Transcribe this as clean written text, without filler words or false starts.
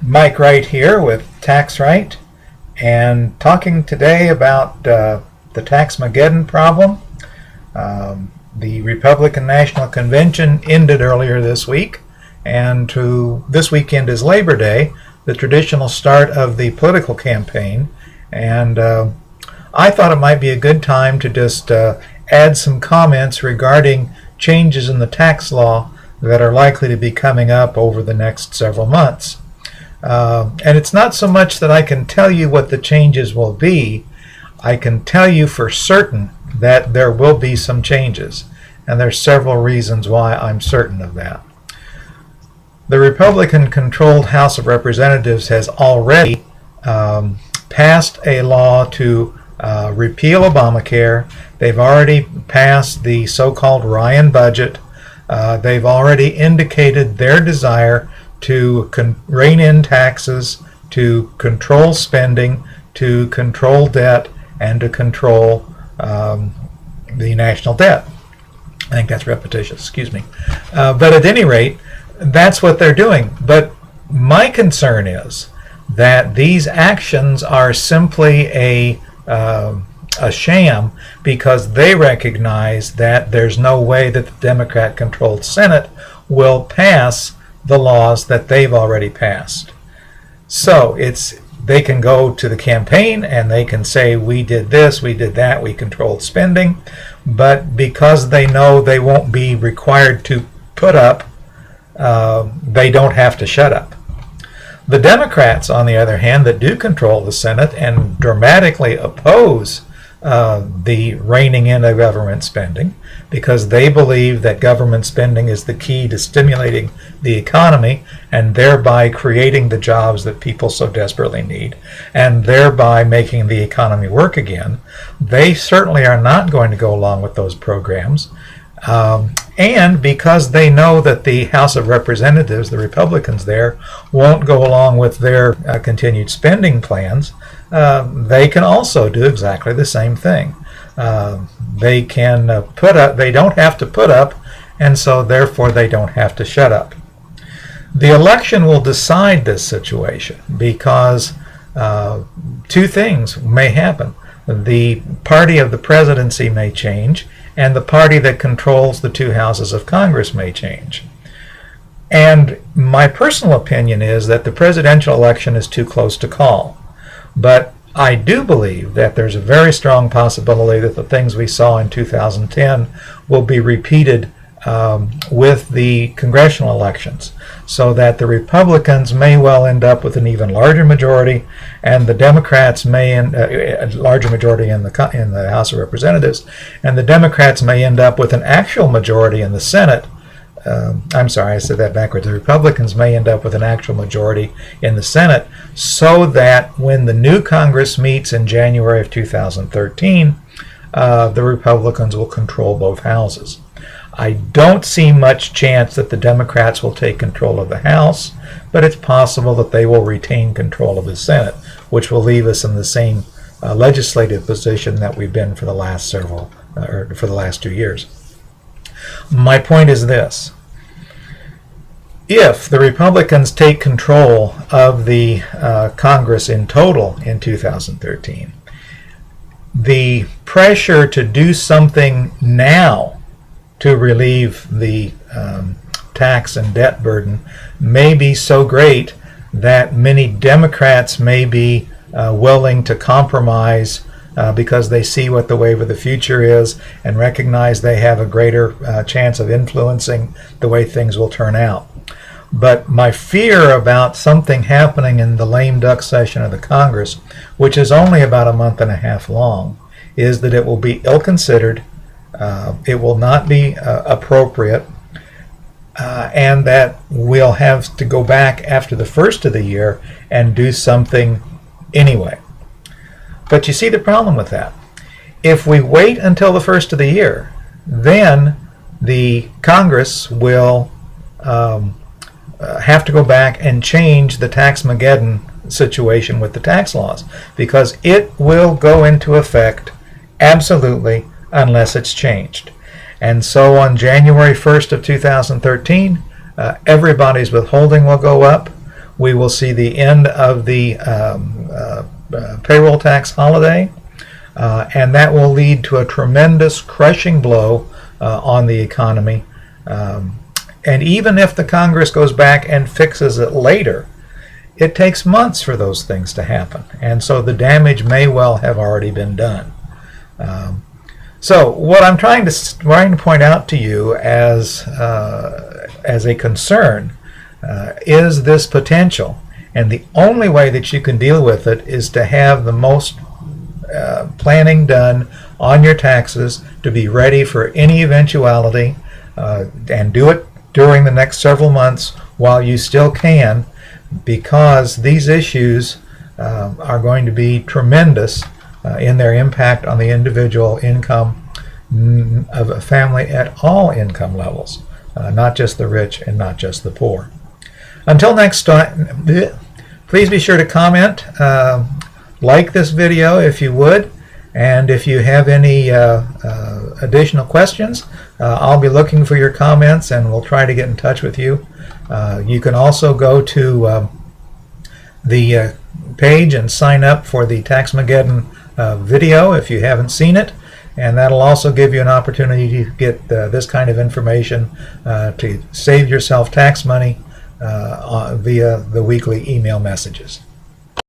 Mike Wright here with Tax Right, and talking today about the Taxmageddon problem. The Republican National Convention ended earlier this week, and this weekend is Labor Day, the traditional start of the political campaign. And I thought it might be a good time to just add some comments regarding changes in the tax law that are likely to be coming up over the next several months. And it's not so much that I can tell you what the changes will be. I can tell you for certain that there will be some changes, and there's several reasons why I'm certain of that. The Republican-controlled House of Representatives has already passed a law to repeal Obamacare. They've already passed the so-called Ryan budget. They've already indicated their desire to rein in taxes, to control spending, to control debt, and to control the national debt. I think that's repetitious, excuse me. But at any rate, that's what they're doing. But my concern is that these actions are simply a sham, because they recognize that there's no way that the Democrat-controlled Senate will pass the laws that they've already passed. So they can go to the campaign and they can say, we did this, we did that, we controlled spending, but because they know they won't be required to put up, they don't have to shut up. The Democrats, on the other hand, that do control the Senate and dramatically oppose the reining in of government spending, because they believe that government spending is the key to stimulating the economy and thereby creating the jobs that people so desperately need, and thereby making the economy work again. They certainly are not going to go along with those programs. And because they know that the House of Representatives, the Republicans there, won't go along with their continued spending plans, they can also do exactly the same thing. They can put up, they don't have to put up, and so therefore they don't have to shut up. The election will decide this situation, because two things may happen. The party of the presidency may change, and the party that controls the two houses of Congress may change. And my personal opinion is that the presidential election is too close to call. But I do believe that there's a very strong possibility that the things we saw in 2010 will be repeated with the congressional elections, so that the Republicans may well end up with an even larger majority, and the Democrats may a larger majority in the House of Representatives, and the Democrats may end up with an actual majority in the Senate. I'm sorry, I said that backwards. The Republicans may end up with an actual majority in the Senate, so that when the new Congress meets in January of 2013, the Republicans will control both houses. I don't see much chance that the Democrats will take control of the House, but it's possible that they will retain control of the Senate, which will leave us in the same legislative position that we've been for the last for the last 2 years. My point is this: if the Republicans take control of the Congress in total in 2013, the pressure to do something now to relieve the tax and debt burden may be so great that many Democrats may be willing to compromise because they see what the wave of the future is and recognize they have a greater chance of influencing the way things will turn out. But my fear about something happening in the lame duck session of the Congress, which is only about a month and a half long, is that it will be ill-considered, it will not be appropriate, and that we'll have to go back after the first of the year and do something anyway. But you see the problem with that. If we wait until the first of the year, then the Congress will have to go back and change the Taxmageddon situation with the tax laws, because it will go into effect absolutely unless it's changed. And so on January 1st of 2013, everybody's withholding will go up. we will see the end of the payroll tax holiday, and that will lead to a tremendous crushing blow on the economy. And even if the Congress goes back and fixes it later, it takes months for those things to happen, and so the damage may well have already been done. So what I'm trying to point out to you as a concern is this potential, and the only way that you can deal with it is to have the most planning done on your taxes to be ready for any eventuality, and do it during the next several months while you still can, because these issues are going to be tremendous in their impact on the individual income of a family at all income levels, not just the rich and not just the poor. Until next time, please be sure to comment, like this video if you would, and if you have any additional questions, I'll be looking for your comments and we'll try to get in touch with you. You can also go to the page and sign up for the Taxmageddon video if you haven't seen it, and that'll also give you an opportunity to get this kind of information to save yourself tax money via the weekly email messages.